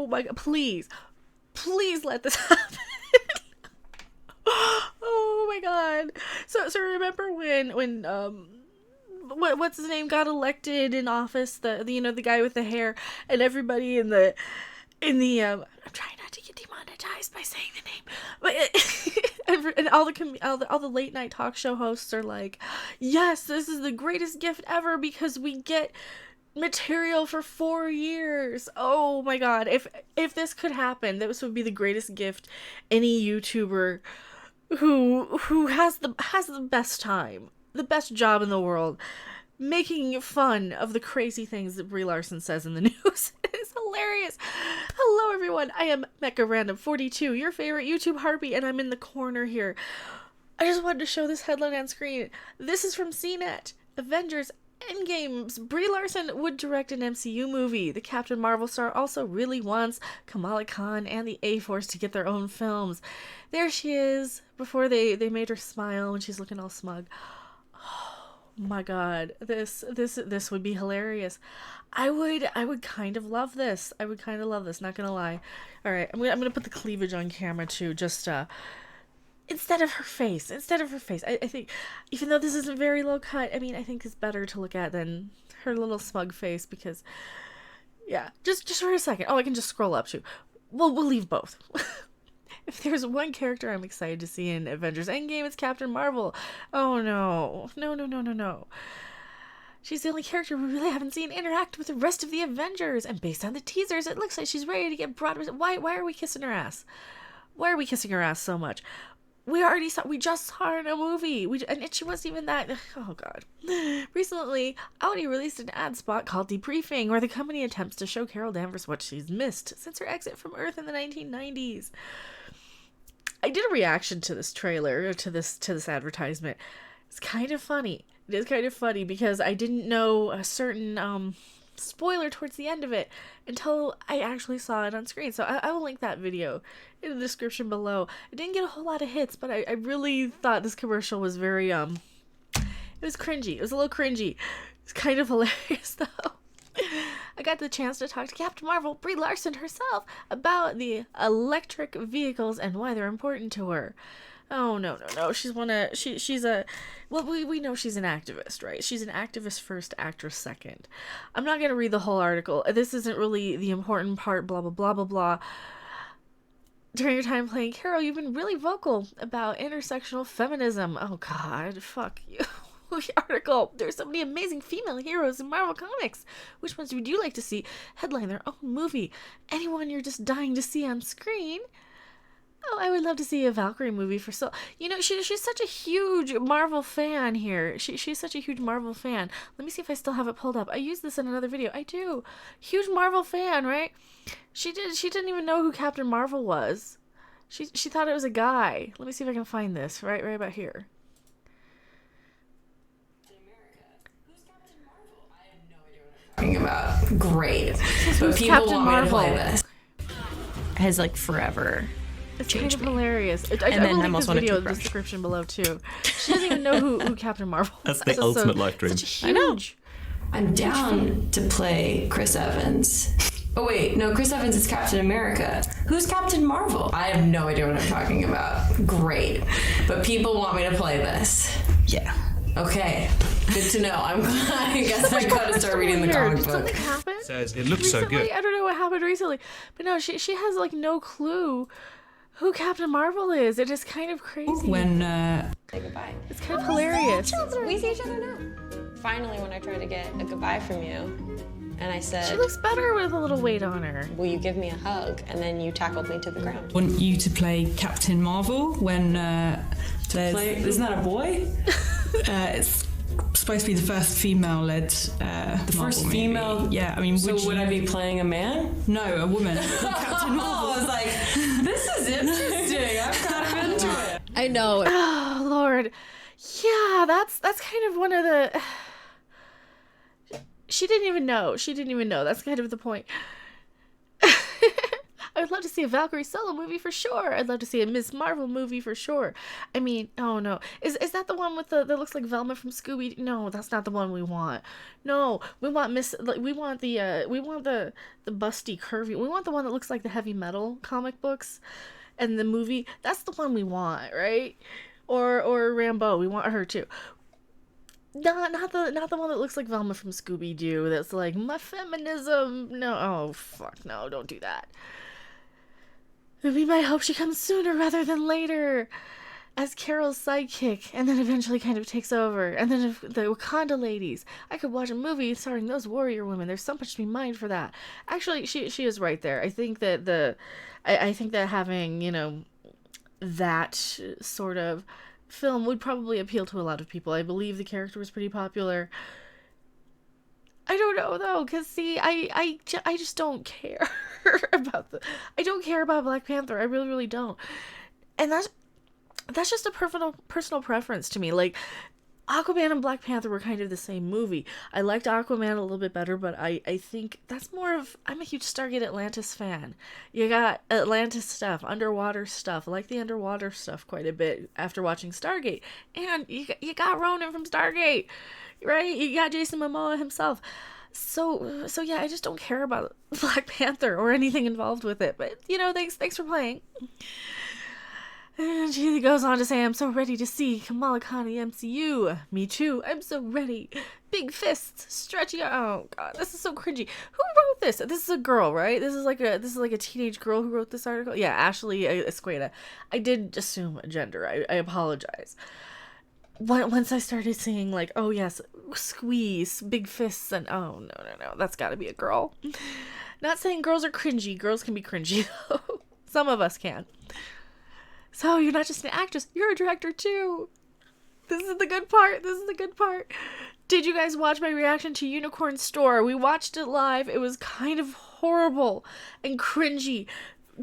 Oh my god, please let this happen. Oh my god. So remember when what's his name got elected in office, the the guy with the hair, and everybody in the I'm trying not to get demonetized by saying the name, but and all the late night talk show hosts are like, yes, this is the greatest gift ever because we get material for 4 years. Oh my god, if this could happen, this would be the greatest gift any YouTuber who has the best time, the best job in the world, making fun of the crazy things that Brie Larson says in the news. It's hilarious. Hello everyone, I am Mecha Random 42, your favorite YouTube harpy, and I'm in the corner here. I just wanted to show this headline on screen. This is from CNET. Avengers Endgame's Brie Larson would direct an MCU movie. The Captain Marvel star also really wants Kamala Khan and the A-Force to get their own films. There she is, before they made her smile when she's looking all smug. Oh my god, this would be hilarious. I would kind of love this. Not gonna lie. All right, I'm gonna put the cleavage on camera too, just instead of her face. I think, even though this isn't very low cut, I mean, I think it's better to look at than her little smug face, because, yeah, just for a second. Oh, I can just scroll up too. We'll leave both. If there's one character I'm excited to see in Avengers Endgame, it's Captain Marvel. Oh no. No. She's the only character we really haven't seen interact with the rest of the Avengers, and based on the teasers, it looks like she's ready to get brought. Why are we kissing her ass? Why are we kissing her ass so much? We just saw her in a movie. And she wasn't even that. Oh god. Recently, Audi released an ad spot called Debriefing, where the company attempts to show Carol Danvers what she's missed since her exit from Earth in the 1990s. I did a reaction to this trailer, to this advertisement. It's kind of funny. It is kind of funny because I didn't know a certain spoiler towards the end of it until I actually saw it on screen. So I will link that video in the description below. It didn't get a whole lot of hits, but I really thought this commercial was very it was cringy. It was a little cringy. It's kind of hilarious though. I got the chance to talk to Captain Marvel, Brie Larson herself, about the electric vehicles and why they're important to her. Oh, no. She's a, well, we know she's an activist, right? She's an activist first, actress second. I'm not going to read the whole article. This isn't really the important part, blah, blah, blah, blah, blah. During your time playing Carol, you've been really vocal about intersectional feminism. Oh, God, fuck you. The article. There's so many amazing female heroes in Marvel Comics. Which ones would you like to see headline their own movie? Anyone you're just dying to see on screen? Oh, I would love to see a Valkyrie movie for so. She's such a huge Marvel fan here. She's such a huge Marvel fan. Let me see if I still have it pulled up. I used this in another video. I do. Huge Marvel fan, right? She didn't even know who Captain Marvel was. She thought it was a guy. Let me see if I can find this right about here. About great, but people Captain want Marvel. me to play this. Has like forever It's changed kind of me. hilarious. I then will I link almost this wanted video to in the crush. description below too. She doesn't even know who Captain Marvel That's is. the ultimate life dream. Such a I know. huge. I'm down to play Chris Evans. Oh wait, no, Chris Evans is Captain America. Who's Captain Marvel? I have no idea what I'm talking about. Great, but people want me to play this. Yeah. Okay, good to know. I guess I gotta start reading the comic Did book. something happen? Says it looks so Recently? good. I don't know what happened recently, but no, she has like no clue who Captain Marvel is. It is kind of crazy. When Say goodbye. It's kind of hilarious. We see each other now. Finally, when I tried to get a goodbye from you, and I said, She looks better with a little weight on her. will you give me a hug? And then you tackled me to the ground. Want you to play Captain Marvel when Isn't that a boy? it's supposed to be the first female-led the first female- Yeah, I mean, So would I be playing a man? No, a woman. Captain Marvel. I was like, this is interesting. I'm kind of into it. I know. Oh Lord, yeah, that's kind of one of the. She didn't even know. That's kind of the point. I I'd love to see a Valkyrie solo movie for sure. I'd love to see a Ms. Marvel movie for sure. I mean, oh no, is that the one with the that looks like Velma from Scooby? No, that's not the one we want. No, we want the busty curvy. We want the one that looks like the Heavy Metal comic books, and the movie. That's the one we want, right? Or Rambo. We want her too. Not the one that looks like Velma from Scooby Doo. That's like my feminism. No, oh fuck no, don't do that. We might hope she comes sooner rather than later, as Carol's sidekick, and then eventually kind of takes over. And then if the Wakanda ladies. I could watch a movie starring those warrior women. There's so much to be mined for that. Actually, she is right there. I think that I think that having, you know, that sort of film would probably appeal to a lot of people. I believe the character was pretty popular. I don't know though, because see, I just don't care I don't care about Black Panther. I really, really don't. And that's just a personal preference to me. Like, Aquaman and Black Panther were kind of the same movie. I liked Aquaman a little bit better, but I think that's more of... I'm a huge Stargate Atlantis fan. You got Atlantis stuff, underwater stuff. I like the underwater stuff quite a bit after watching Stargate. And you got Ronan from Stargate, right? You got Jason Momoa himself. So yeah, I just don't care about Black Panther or anything involved with it. But, you know, thanks for playing. And she goes on to say, I'm so ready to see Kamala Khan in the MCU. Me too. I'm so ready. Big fists, stretchy. Oh god, this is so cringy. Who wrote this? This is a girl, right? This is like a teenage girl who wrote this article. Yeah, Ashley Esqueda. I did assume gender. I apologize. Once I started seeing like, oh yes, squeeze, big fists, and oh no, that's got to be a girl. Not saying girls are cringy. Girls can be cringy though. Some of us can. So you're not just an actress, you're a director too. This is the good part. Did you guys watch my reaction to Unicorn Store? We watched it live. It was kind of horrible and cringy.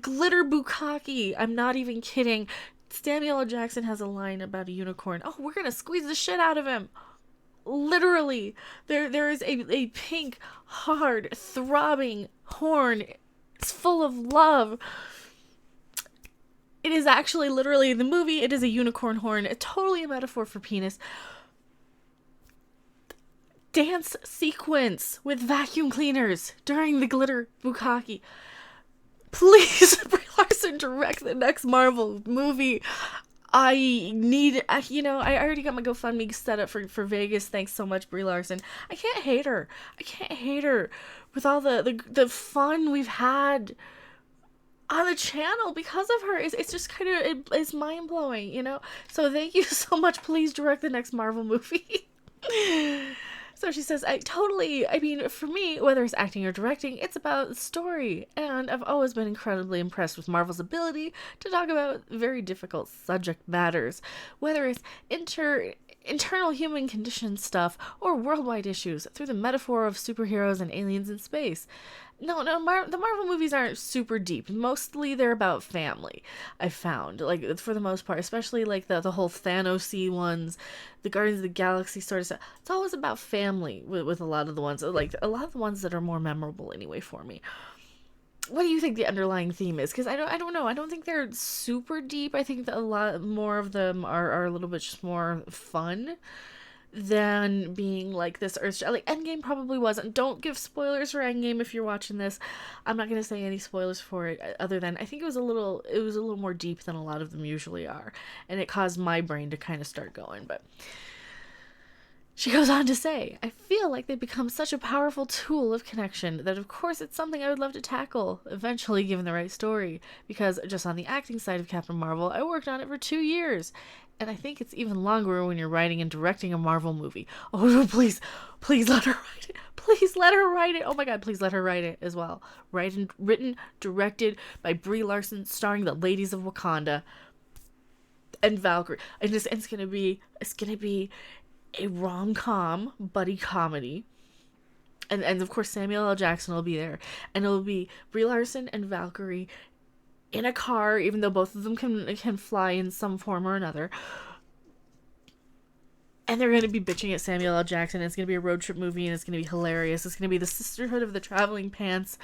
Glitter bukkake. I'm not even kidding. Samuel L. Jackson has a line about a unicorn. Oh, we're gonna squeeze the shit out of him. Literally. There is a pink, hard, throbbing horn. It's full of love. It is actually literally in the movie, it is a unicorn horn. Totally a metaphor for penis. Dance sequence with vacuum cleaners during the glitter bukkake. Please, Brie Larson, direct the next Marvel movie. I already got my GoFundMe set up for Vegas. Thanks so much, Brie Larson. I can't hate her. With all the fun we've had on the channel because of her. It's just kind of, it's mind-blowing, you know? So thank you so much. Please direct the next Marvel movie. So she says, I mean, for me, whether it's acting or directing, it's about the story. And I've always been incredibly impressed with Marvel's ability to talk about very difficult subject matters, whether it's internal human condition stuff or worldwide issues through the metaphor of superheroes and aliens in space. No, the Marvel movies aren't super deep. Mostly they're about family, I found. Like, for the most part, especially like the whole Thanos-y ones, the Guardians of the Galaxy sort of stuff. It's always about family with a lot of the ones. Like, a lot of the ones that are more memorable anyway for me. What do you think the underlying theme is? Because I don't know. I don't think they're super deep. I think that a lot more of them are a little bit just more fun than being like this earth, like Endgame probably wasn't. Don't give spoilers for Endgame if you're watching this. I'm not gonna say any spoilers for it other than I think it was a little more deep than a lot of them usually are, and it caused my brain to kind of start going. But she goes on to say, I feel like they've become such a powerful tool of connection that of course it's something I would love to tackle eventually given the right story, because just on the acting side of Captain Marvel, I worked on it for 2 years. And I think it's even longer when you're writing and directing a Marvel movie. Oh, please let her write it. Please let her write it. Oh my god, please let her write it as well. Written, directed by Brie Larson, starring the ladies of Wakanda and Valkyrie. And it's gonna be a rom-com buddy comedy. And of course Samuel L. Jackson will be there. And it'll be Brie Larson and Valkyrie in a car, even though both of them can fly in some form or another. And they're going to be bitching at Samuel L. Jackson. It's going to be a road trip movie, and it's going to be hilarious. It's going to be the sisterhood of the traveling pants.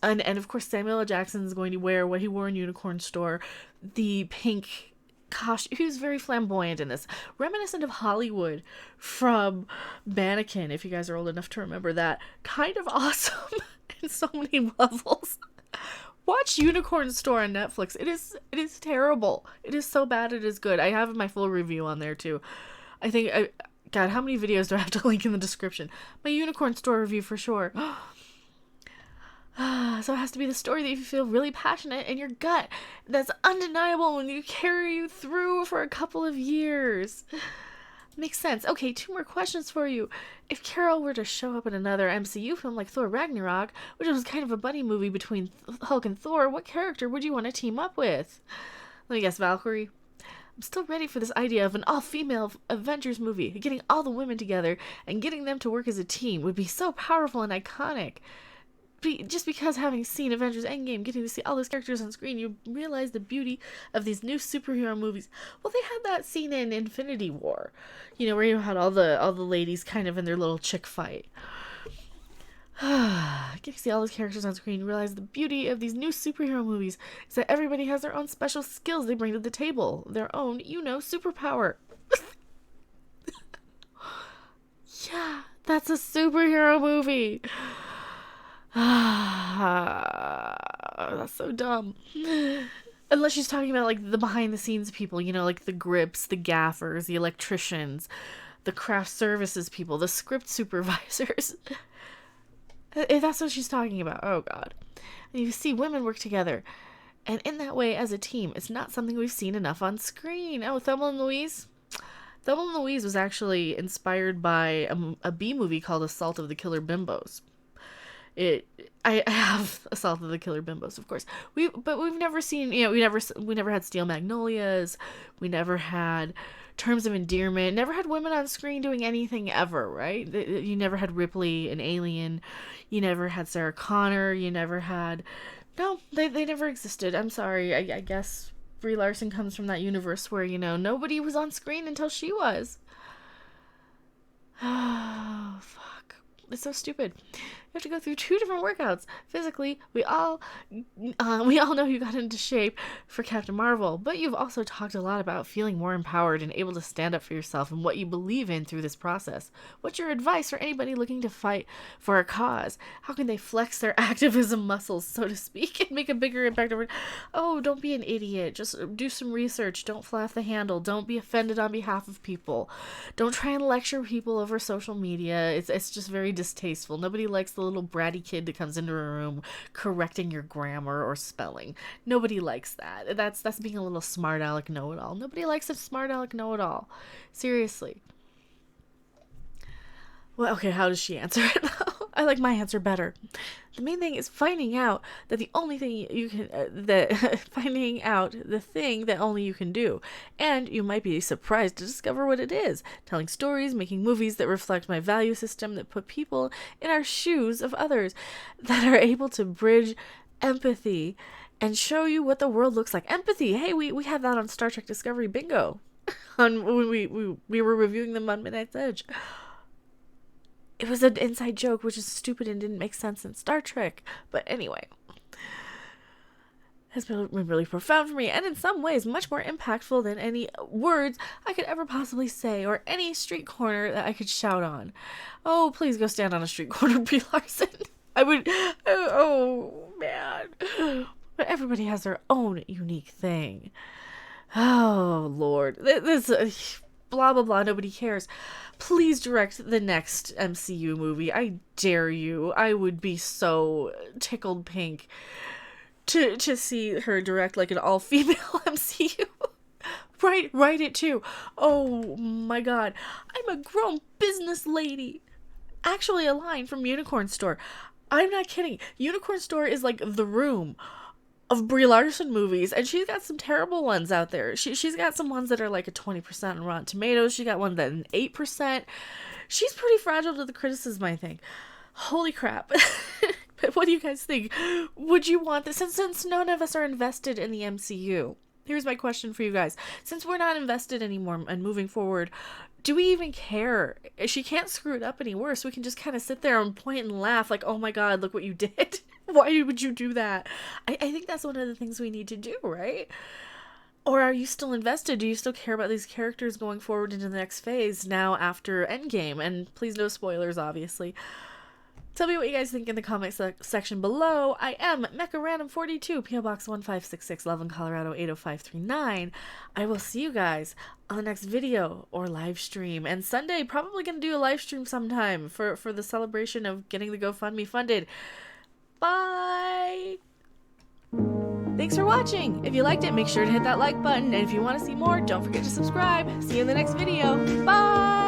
And of course, Samuel L. Jackson is going to wear what he wore in Unicorn Store, the pink costume. He was very flamboyant in this. Reminiscent of Hollywood from Mannequin, if you guys are old enough to remember that. Kind of awesome in so many levels. Watch Unicorn Store on Netflix. It is terrible. It is so bad it is good. I have my full review on there too. God, how many videos do I have to link in the description? My Unicorn Store review for sure. So it has to be the story that you feel really passionate in your gut. That's undeniable when you carry you through for a couple of years. Makes sense. Okay, 2 more questions for you. If Carol were to show up in another MCU film like Thor Ragnarok, which was kind of a buddy movie between Hulk and Thor, what character would you want to team up with? Let me guess, Valkyrie? I'm still ready for this idea of an all-female Avengers movie. Getting all the women together and getting them to work as a team would be so powerful and iconic. Just because having seen Avengers Endgame, getting to see all those characters on screen, you realize the beauty of these new superhero movies. Well, they had that scene in Infinity War, where you had all the ladies kind of in their little chick fight. Getting to see all those characters on screen, you realize the beauty of these new superhero movies is that everybody has their own special skills they bring to the table. Their own, superpower. Yeah, that's a superhero movie. That's so dumb. Unless she's talking about, like, the behind-the-scenes people, like the grips, the gaffers, the electricians, the craft services people, the script supervisors. If that's what she's talking about, oh god. And you see women work together, and in that way, as a team, it's not something we've seen enough on screen. Oh, Thelma and Louise? Thelma and Louise was actually inspired by a B movie called Assault of the Killer Bimbos. I have Assault of the Killer Bimbos, of course. But we've never seen, we never had Steel Magnolias. We never had Terms of Endearment. Never had women on screen doing anything ever, right? You never had Ripley in Alien. You never had Sarah Connor. You never had... No, they never existed. I'm sorry. I guess Brie Larson comes from that universe where, nobody was on screen until she was. Oh, fuck. It's so stupid. You have to go through 2 different workouts. Physically, we all know you got into shape for Captain Marvel, but you've also talked a lot about feeling more empowered and able to stand up for yourself and what you believe in through this process. What's your advice for anybody looking to fight for a cause? How can they flex their activism muscles, so to speak, and make a bigger impact over... Oh, don't be an idiot. Just do some research. Don't fly off the handle. Don't be offended on behalf of people. Don't try and lecture people over social media. It's just very distasteful. Nobody likes the little bratty kid that comes into a room correcting your grammar or spelling. Nobody likes that. That's being a little smart aleck know-it-all. Nobody likes a smart aleck know-it-all. Seriously. Well, okay, how does she answer it though? I like my answer better. The main thing is finding out that the only thing you can, finding out the thing that only you can do. And you might be surprised to discover what it is. Telling stories, making movies that reflect my value system, that put people in our shoes of others, that are able to bridge empathy and show you what the world looks like. Empathy! Hey, we had that on Star Trek Discovery Bingo. When we were reviewing them on Midnight's Edge. It was an inside joke, which is stupid and didn't make sense in Star Trek. But anyway, has been really profound for me, and in some ways much more impactful than any words I could ever possibly say, or any street corner that I could shout on. Oh, please go stand on a street corner, Brie Larson. I would... Oh, man. But everybody has their own unique thing. Oh, Lord. This... blah, blah, blah. Nobody cares. Please direct the next MCU movie. I dare you. I would be so tickled pink to see her direct like an all-female MCU. Write it too. Oh my god. I'm a grown business lady. Actually, a line from Unicorn Store. I'm not kidding. Unicorn Store is like The Room of Brie Larson movies, and she's got some terrible ones out there. She's got some ones that are like a 20% on Rotten Tomatoes. She got one that an 8%. She's pretty fragile to the criticism, I think. Holy crap. But what do you guys think? Would you want this? Since none of us are invested in the MCU, here's my question for you guys. Since we're not invested anymore and moving forward do we even care? She can't screw it up any worse. We can just kind of sit there and point and laugh like, oh my god, look what you did. Why would you do that? I think that's one of the things we need to do, right? Or are you still invested? Do you still care about these characters going forward into the next phase now after Endgame? And please no spoilers, obviously. Tell me what you guys think in the comment section below. I am Mecha Random 42, PO Box 1566, Loveland, Colorado 80539. I will see you guys on the next video or live stream. And Sunday, probably going to do a live stream sometime for the celebration of getting the GoFundMe funded. Bye! Thanks for watching. If you liked it, make sure to hit that like button. And if you want to see more, don't forget to subscribe. See you in the next video. Bye!